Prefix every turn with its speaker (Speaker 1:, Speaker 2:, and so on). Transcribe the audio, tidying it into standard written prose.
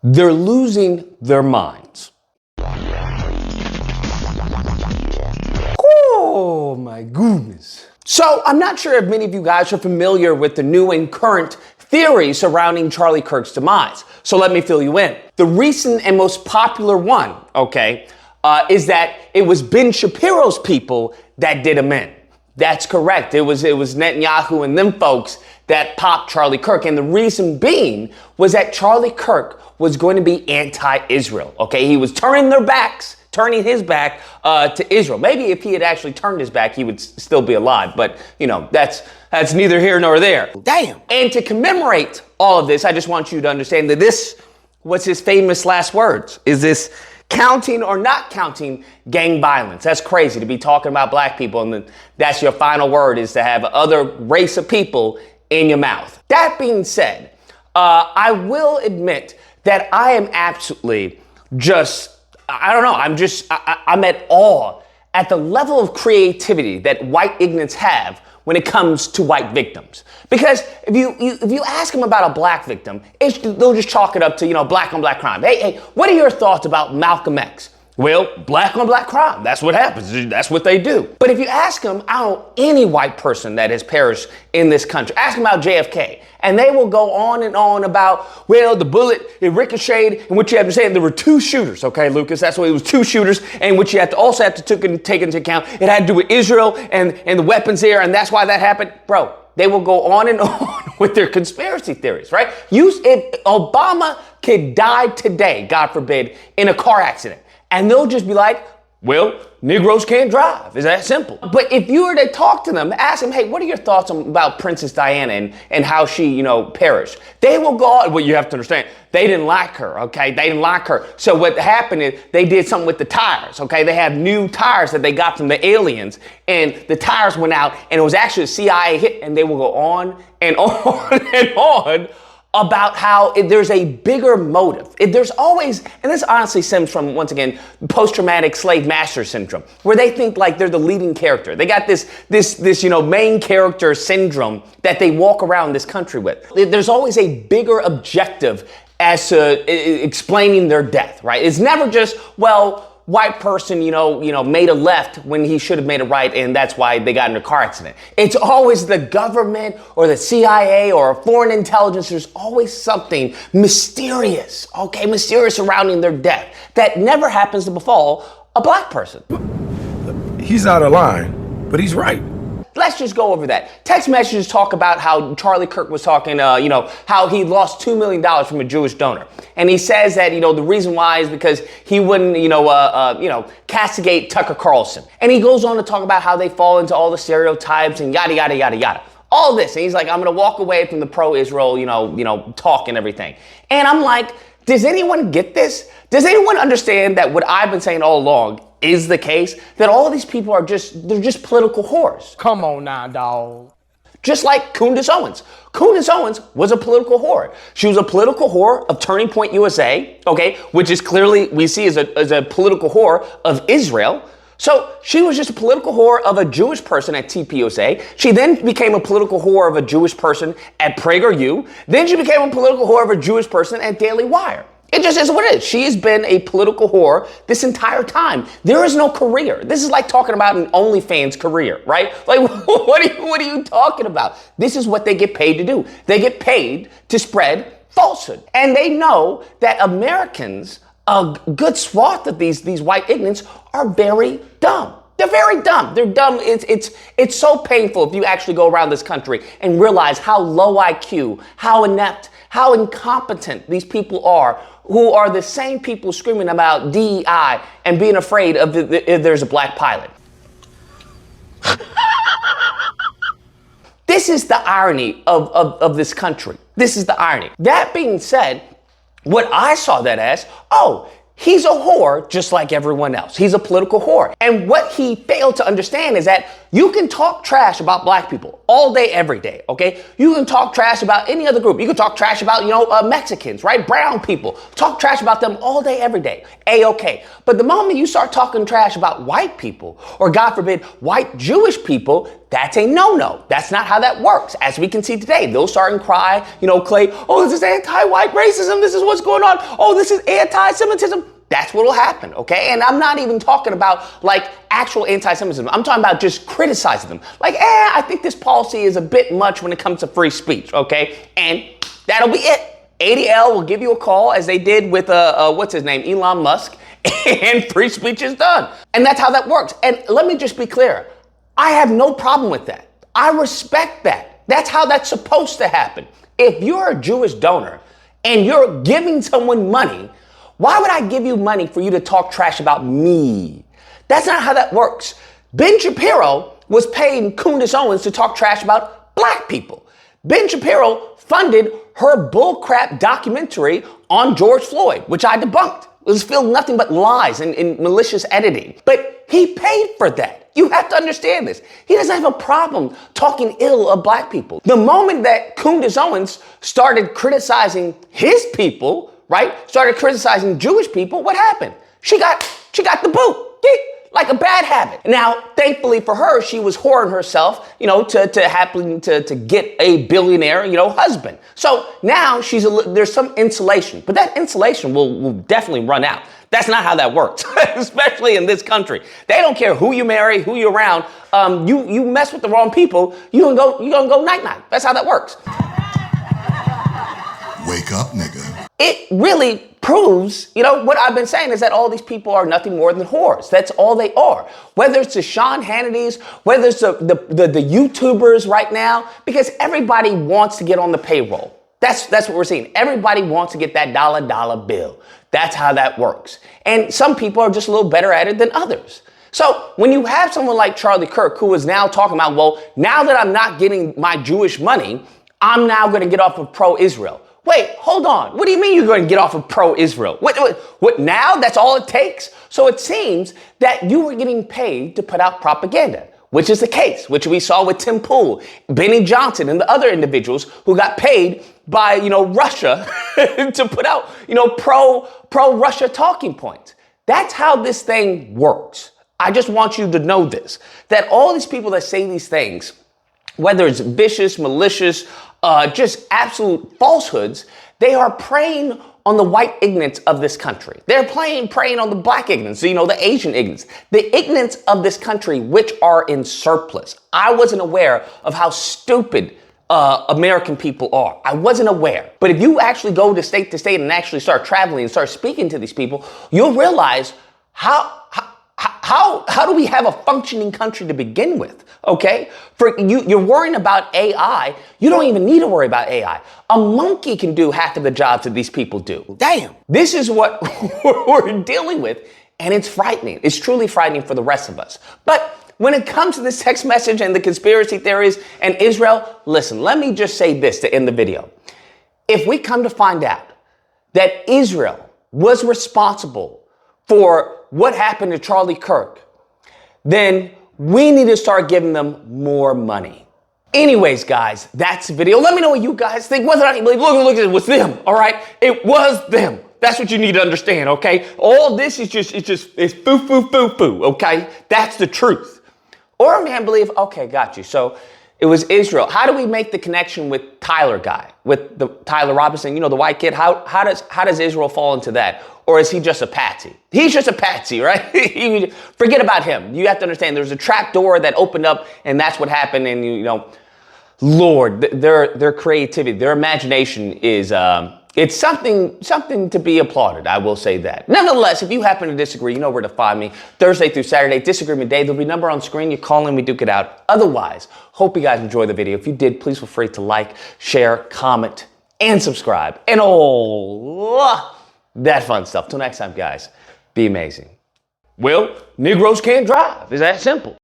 Speaker 1: They're losing their minds. Oh my goodness. So I'm not sure if many of you guys are familiar with the new and current theory surrounding Charlie Kirk's demise. So let me fill you in. The recent and most popular one, is that it was Ben Shapiro's people that did him in. That's correct. It was Netanyahu and them folks that popped Charlie Kirk. And the reason being was that Charlie Kirk was going to be anti-Israel. Okay, he was turning his back to Israel. Maybe if he had actually turned his back, he would still be alive. But, that's neither here nor there.
Speaker 2: Damn.
Speaker 1: And to commemorate all of this, I just want you to understand that this was his famous last words. Is this counting or not counting gang violence? That's crazy to be talking about black people and then that's your final word, is to have other race of people in your mouth. That being said, I will admit that I am absolutely I'm at awe at the level of creativity that white ignorants have when it comes to white victims. Because if you ask them about a black victim, they'll just chalk it up to, black on black crime. Hey, what are your thoughts about Malcolm X? Well, black on black crime. That's what happens. That's what they do. But if you ask them, I don't know any white person that has perished in this country, ask them about JFK, and they will go on and on about, well, the bullet, it ricocheted, and what you have to say, there were two shooters, okay, Lucas? That's why it was two shooters, and what you also have to take into account, it had to do with Israel and the weapons there, and that's why that happened. Bro, they will go on and on with their conspiracy theories, right? If Obama could die today, God forbid, in a car accident, and they'll just be like, well, Negroes can't drive. It's that simple. But if you were to talk to them, ask them, hey, what are your thoughts about Princess Diana and how she, perished? They will go on. Well, you have to understand, they didn't like her, okay? They didn't like her. So what happened is they did something with the tires, okay? They have new tires that they got from the aliens, and the tires went out, and it was actually a CIA hit, and they will go on and on and on about how there's a bigger motive. There's always, and this honestly stems from, once again, post-traumatic slave master syndrome, where they think like they're the leading character. They got this main character syndrome that they walk around this country with. There's always a bigger objective as to explaining their death, right? It's never just, well, white person, made a left when he should have made a right, and that's why they got in a car accident. It's always the government or the CIA or a foreign intelligence. There's always something mysterious surrounding their death that never happens to befall a black person.
Speaker 2: He's out of line, but he's right.
Speaker 1: Let's just go over that. Text messages talk about how Charlie Kirk was talking, how he lost $2 million from a Jewish donor. And he says that, the reason why is because he wouldn't, castigate Tucker Carlson. And he goes on to talk about how they fall into all the stereotypes and yada, yada, yada, yada. All this. And he's like, I'm going to walk away from the pro-Israel, talk and everything. And I'm like, does anyone get this? Does anyone understand that what I've been saying all along is the case, that all of these people are they're just political whores?
Speaker 3: Come on now, dog.
Speaker 1: Just like Candace Owens. Candace Owens was a political whore. She was a political whore of Turning Point USA, which is clearly, we see as a political whore of Israel. So she was just a political whore of a Jewish person at TPUSA. She then became a political whore of a Jewish person at PragerU. Then she became a political whore of a Jewish person at Daily Wire. It just is what it is. She has been a political whore this entire time. There is no career. This is like talking about an OnlyFans career, right? Like, what are you talking about? This is what they get paid to do. They get paid to spread falsehood. And they know that Americans, a good swath of these white ignorants, are very dumb. They're very dumb. They're dumb. It's so painful if you actually go around this country and realize how low IQ, how inept, how incompetent these people are, who are the same people screaming about DEI and being afraid of if there's a black pilot. This is the irony of this country. This is the irony. That being said, what I saw that as, he's a whore just like everyone else. He's a political whore. And what he failed to understand is that You can talk trash about black people all day, every day, okay? You can talk trash about any other group. You can talk trash about, Mexicans, right? Brown people. Talk trash about them all day, every day. A-okay. But the moment you start talking trash about white people, or God forbid, white Jewish people, that's a no-no. That's not how that works. As we can see today, they'll start and cry, Clay, oh, this is anti-white racism. This is what's going on. Oh, this is anti-Semitism. That's what will happen, okay? And I'm not even talking about like actual anti-Semitism. I'm talking about just criticizing them. Like, I think this policy is a bit much when it comes to free speech, okay? And that'll be it. ADL will give you a call as they did with, what's his name, Elon Musk, and free speech is done. And that's how that works. And let me just be clear. I have no problem with that. I respect that. That's how that's supposed to happen. If you're a Jewish donor and you're giving someone money, why would I give you money for you to talk trash about me? That's not how that works. Ben Shapiro was paying Candace Owens to talk trash about black people. Ben Shapiro funded her bullcrap documentary on George Floyd, which I debunked. It was filled with nothing but lies and malicious editing. But he paid for that. You have to understand this. He doesn't have a problem talking ill of black people. The moment that Candace Owens started criticizing his people, right? Started criticizing Jewish people. What happened? She got the boot, like a bad habit. Now, thankfully for her, she was whoring herself, to happen to get a billionaire, husband. So now there's some insulation, but that insulation will definitely run out. That's not how that works, especially in this country. They don't care who you marry, who you're around. You mess with the wrong people, you're gonna go night-night. That's how that works.
Speaker 3: Wake up, nigga.
Speaker 1: It really proves, what I've been saying is that all these people are nothing more than whores. That's all they are. Whether it's the Sean Hannitys, whether it's the YouTubers right now, because everybody wants to get on the payroll. That's what we're seeing. Everybody wants to get that dollar bill. That's how that works. And some people are just a little better at it than others. So when you have someone like Charlie Kirk, who is now talking about, well, now that I'm not getting my Jewish money, I'm now going to get off of pro-Israel. Wait, hold on. What do you mean you're going to get off of pro-Israel? What now? That's all it takes? So it seems that you were getting paid to put out propaganda, which is the case, which we saw with Tim Pool, Benny Johnson, and the other individuals who got paid by, Russia to put out, pro-Russia talking points. That's how this thing works. I just want you to know this, that all these people that say these things, whether it's vicious, malicious, just absolute falsehoods, they are preying on the white ignorance of this country. They're preying on the black ignorance, the Asian ignorance, the ignorance of this country, which are in surplus. I wasn't aware of how stupid American people are. I wasn't aware. But if you actually go to state and actually start traveling and start speaking to these people, you'll realize how do we have a functioning country to begin with? Okay? You're worrying about AI. You don't even need to worry about AI. A monkey can do half of the jobs that these people do. Damn. This is what we're dealing with, and it's frightening. It's truly frightening for the rest of us. But when it comes to this text message and the conspiracy theories and Israel, listen, let me just say this to end the video. If we come to find out that Israel was responsible for what happened to Charlie Kirk, then we need to start giving them more money. Anyways, guys, that's the video. Let me know what you guys think. Whether or not you believe, look, it was them, all right? It was them. That's what you need to understand, okay? All this is it's foo, okay? That's the truth. Or a man believe, okay, got you. So it was Israel. How do we make the connection with Tyler guy, with the Tyler Robinson, the white kid? How does Israel fall into that? Or is he just a patsy? He's just a patsy, right? Forget about him. You have to understand there's a trap door that opened up and that's what happened. And, Lord, their creativity, their imagination is, it's something to be applauded. I will say that. Nevertheless, if you happen to disagree, you know where to find me. Thursday through Saturday, Disagreement Day. There'll be a number on screen. You call in, we duke it out. Otherwise, hope you guys enjoy the video. If you did, please feel free to like, share, comment, and subscribe. And all that fun stuff. Till next time, guys, be amazing. Well, Negroes can't drive. It's that simple.